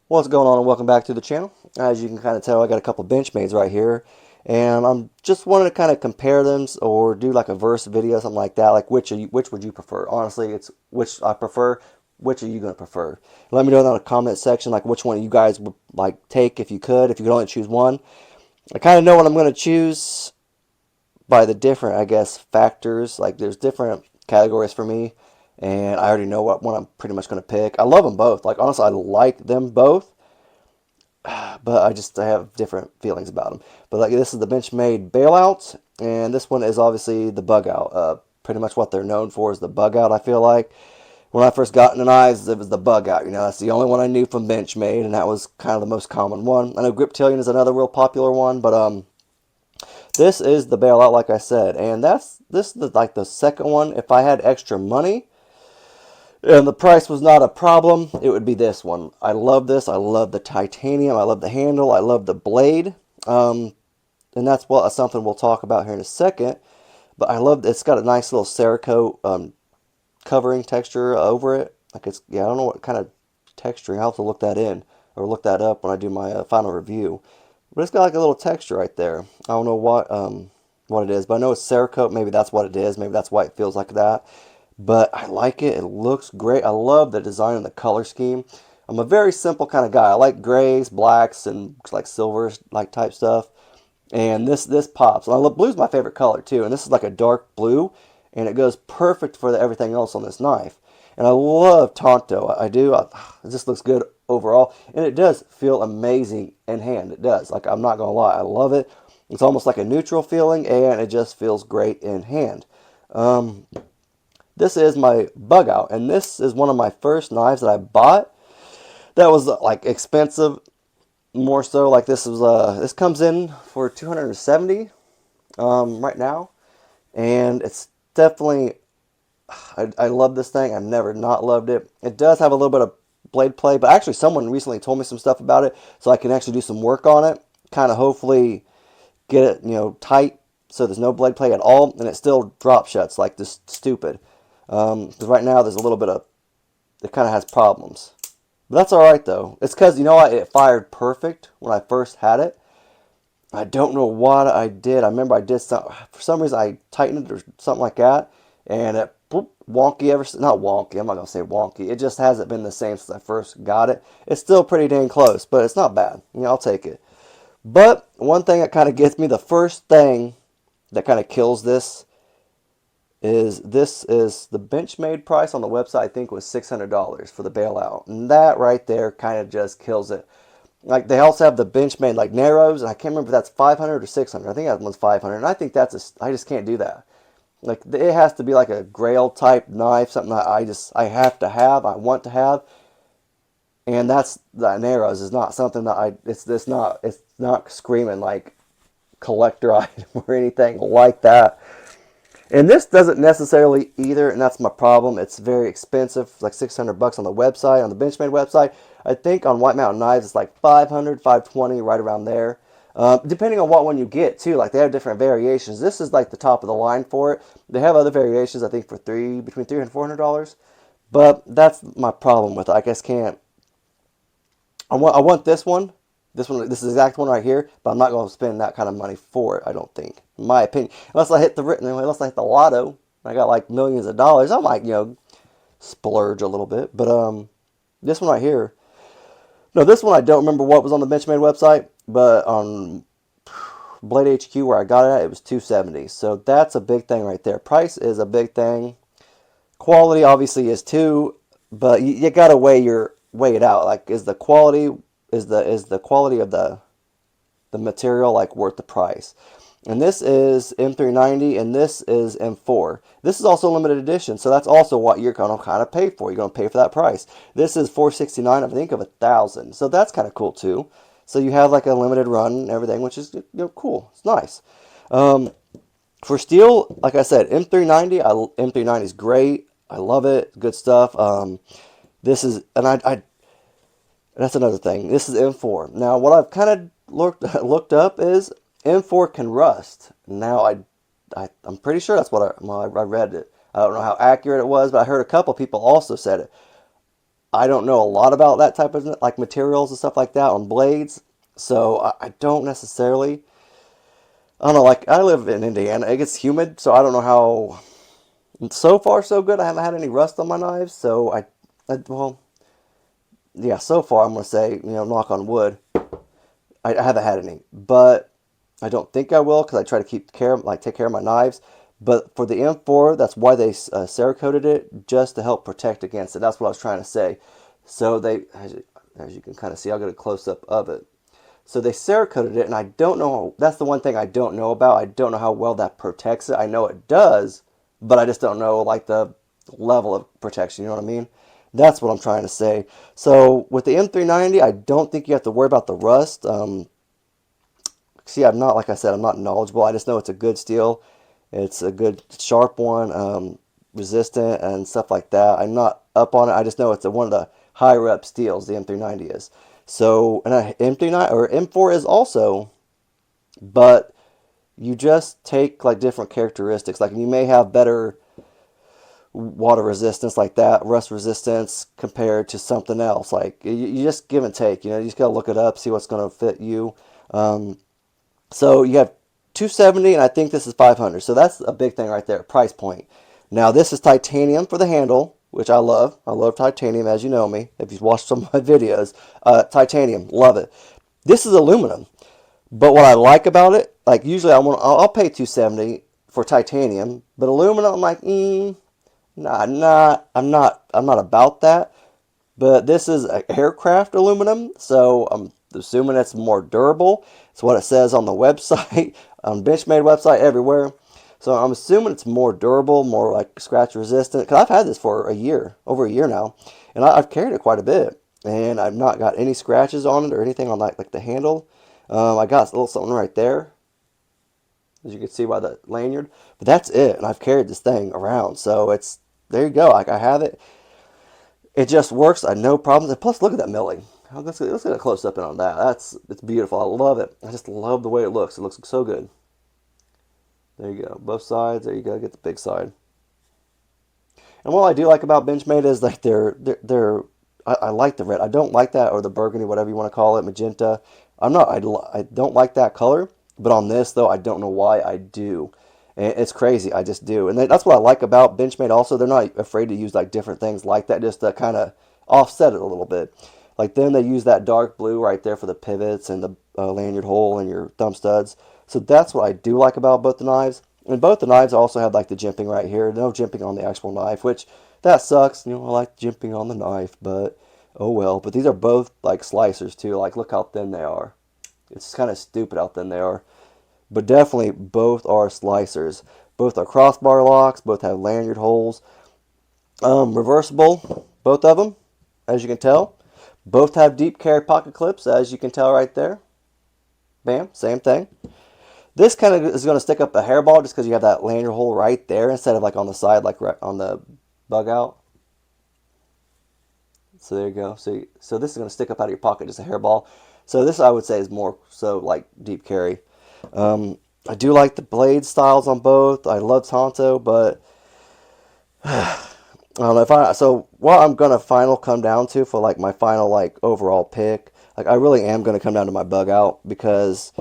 What's going on, and welcome back to the channel. As you can kind of tell, I got a couple Benchmades right here, and I'm just wanting to kind of compare them or do like a verse video, something like that. Like which would you prefer? Honestly, it's which I prefer. Which are you going to prefer? Let me know in the comment section, like which one you guys would like take if you could. If you could only choose one, I kind of know what I'm going to choose by the different, I guess, factors. Like there's different categories for me, and I already know what one I'm pretty much going to pick. I love them both. Like honestly, I like them both, but I have different feelings about them. But like this is the Benchmade Bailout, and this one is obviously the bugout. Pretty much what they're known for is the bugout. I feel like when I first got into knives, it was the bugout. You know, that's the only one I knew from Benchmade, and that was kind of the most common one. I know Griptilian is another real popular one, but this is the Bailout, like I said, and this is like the second one. If I had extra money and the price was not a problem, it would be this one. I love this. I love the titanium. I love the handle. I love the blade. Um, and that's something we'll talk about here in a second. But I love it's got a nice little Cerakote covering texture over it. Like I don't know what kind of texturing. I'll have to look that in or look that up when I do my final review. But it's got like a little texture right there. I don't know what it is, but I know it's Cerakote. Maybe that's what it is. Maybe that's why it feels like that. But I like it. It looks great. I love the design and the color scheme. I'm a very simple kind of guy. I like grays, blacks, and like silvers like type stuff. And this pops. And I love blue's my favorite color too. And this is like a dark blue, and it goes perfect for everything else on this knife. And I love Tonto. I do. It just looks good overall, and it does feel amazing in hand. It does. Like I'm not gonna lie, I love it. It's almost like a neutral feeling, and it just feels great in hand. This is my bug out, and this is one of my first knives that I bought that was like expensive, more so. Like this comes in for 270 right now, and it's definitely I love this thing. I've never not loved it. It does have a little bit of blade play, but actually someone recently told me some stuff about it, so I can actually do some work on it, kind of hopefully get it, tight so there's no blade play at all, and it still drop shuts like this stupid. Because right now there's a little bit of, it kind of has problems. But that's all right though. It's because, you know what, it fired perfect when I first had it. I don't know what I did. I remember I did something, for some reason I tightened it or something like that, and it wonky not wonky, I'm not going to say wonky. It just hasn't been the same since I first got it. It's still pretty dang close, but it's not bad. I'll take it. But one thing that kind of gets me, the first thing that kind of kills this is the Benchmade price on the website. I think was $600 for the Bailout, and that right there kind of just kills it. Like they also have the Benchmade like Narrows, and I can't remember if that's 500 or 600. I think that one's 500, and I think I just can't do that. Like it has to be like a Grail type knife, something that I have to have, I want to have, and that's the Narrows is not something that it's not screaming like collector item or anything like that. And this doesn't necessarily either, and that's my problem. It's very expensive, like 600 bucks on the website, on the Benchmade website. I think on White Mountain Knives, it's like 500, 520, right around there. Depending on what one you get, too. Like, they have different variations. This is like the top of the line for it. They have other variations, I think, for between $300 and $400. But that's my problem with it. I guess can't. I want this one. This is the exact one right here, but I'm not going to spend that kind of money for it, I don't think. In my opinion. Unless I hit the lotto, I got like millions of dollars, I might, splurge a little bit. But this one right here, no, this one I don't remember what was on the Benchmade website, but on Blade HQ where I got it at, it was 270. So that's a big thing right there. Price is a big thing. Quality obviously is too, but you got to weigh it out. Like, is the quality of the material like worth the price? And this is M390, and this is M4. This is also limited edition, so that's also what you're going to kind of pay for. You're going to pay for that price. This is 469, I think, of 1,000. So that's kind of cool too. So you have like a limited run and everything, which is cool. It's nice. For steel, like I said, M390 is great. I love it. Good stuff. This is, and I that's another thing. This is M4. Now, what I've kind of looked up is M4 can rust. Now, I'm pretty sure that's what I read it. I don't know how accurate it was, but I heard a couple people also said it. I don't know a lot about that type of like materials and stuff like that on blades, so I don't necessarily. I don't know. Like I live in Indiana, it gets humid, so I don't know how. So far, so good. I haven't had any rust on my knives, so well, yeah. So far, I'm gonna say, knock on wood, I haven't had any, but I don't think I will because I try to take care of my knives. But for the M4, that's why they Cerakoted it, just to help protect against it. That's what I was trying to say. So as you can kind of see, I'll get a close up of it. So they Cerakoted it, and I don't know. That's the one thing I don't know about. I don't know how well that protects it. I know it does, but I just don't know like the level of protection. You know what I mean? That's what I'm trying to say. So with the M390, I don't think you have to worry about the rust. See, I'm not, like I said, I'm not knowledgeable. I just know it's a good steel. It's a good sharp one, resistant and stuff like that. I'm not up on it. I just know it's one of the higher up steels. The M390 is. So, and a M39 or M4 is also, but you just take like different characteristics. Like you may have better water resistance like that, rust resistance compared to something else. Like you just give and take. You just gotta look it up, see what's gonna fit you. Um, so you have 270, and I think this is 500. So that's a big thing right there, price point. Now this is titanium for the handle, which I love. I love titanium, as you know me. If you've watched some of my videos, titanium, love it. This is aluminum, but what I like about it, like usually I'll pay 270 for titanium, but aluminum, I'm like, nah, I'm not about that. But this is aircraft aluminum, so I'm assuming it's more durable. It's what it says on the website, on Benchmade website, everywhere. So I'm assuming it's more durable, more like scratch resistant. Because I've had this for a year, over a year now, and I've carried it quite a bit, and I've not got any scratches on it or anything on like the handle. I got a little something right there, as you can see by the lanyard, but that's it. And I've carried this thing around, so it's there you go. Like I have it. It just works. I no problems. And plus, look at that milling. Let's get a close up in on that. It's beautiful. I love it. I just love the way it looks. It looks so good. There you go. Both sides. There you go. Get the big side. And what I do like about Benchmade is like I like the red. I don't like that or the burgundy, whatever you want to call it, magenta. I don't like that color. But on this though, I don't know why I do. And it's crazy. I just do. And that's what I like about Benchmade also. They're not afraid to use like different things like that just to kind of offset it a little bit. Like then they use that dark blue right there for the pivots and the lanyard hole and your thumb studs. So that's what I do like about both the knives. And both the knives also have like the jimping right here. No jimping on the actual knife, which that sucks. I like jimping on the knife, but oh well. But these are both like slicers too. Like look how thin they are. It's kind of stupid how thin they are. But definitely both are slicers. Both are crossbar locks. Both have lanyard holes. Reversible, both of them, as you can tell. Both have deep carry pocket clips, as you can tell right there. Bam, same thing. This kind of is going to stick up a hairball just because you have that lanyard hole right there instead of like on the side, like right on the bug out. So there you go. So this is going to stick up out of your pocket, just a hairball. So this I would say is more so like deep carry. I do like the blade styles on both. I love Tonto, but I don't know if so what I'm gonna final come down to for like my final like overall pick. Like I really am gonna come down to my bug out because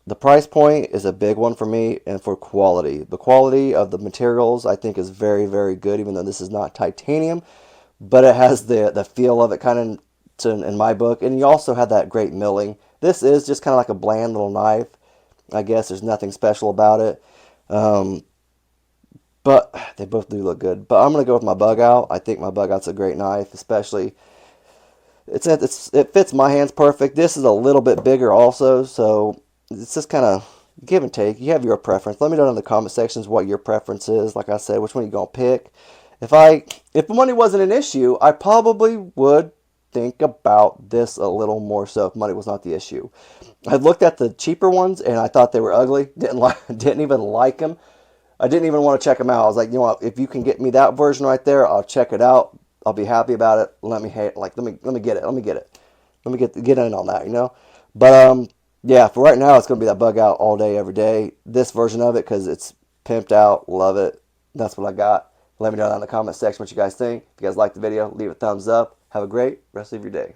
the price point is a big one for me, and for quality. The quality of the materials I think is very, very good, even though this is not titanium, but it has the feel of it kind of in my book. And you also have that great milling. This is just kind of like a bland little knife. I guess there's nothing special about it. But they both do look good. But I'm going to go with my bug out. I think my bug out's a great knife, especially it fits my hands perfect. This is a little bit bigger also, so it's just kind of give and take. You have your preference. Let me know in the comment sections what your preference is. Like I said, which one you gonna pick. If money wasn't an issue, I probably would think about this a little more so if money was not the issue. I looked at the cheaper ones and I thought they were ugly. Didn't even like them. I didn't even want to check them out. I was like, you know what? If you can get me that version right there, I'll check it out. I'll be happy about it. Let me get it. Let me get it. Let me get in on that. But yeah, for right now, it's gonna be that bug out all day, every day. This version of it because it's pimped out. Love it. That's what I got. Let me know down in the comment section what you guys think. If you guys like the video, leave a thumbs up. Have a great rest of your day.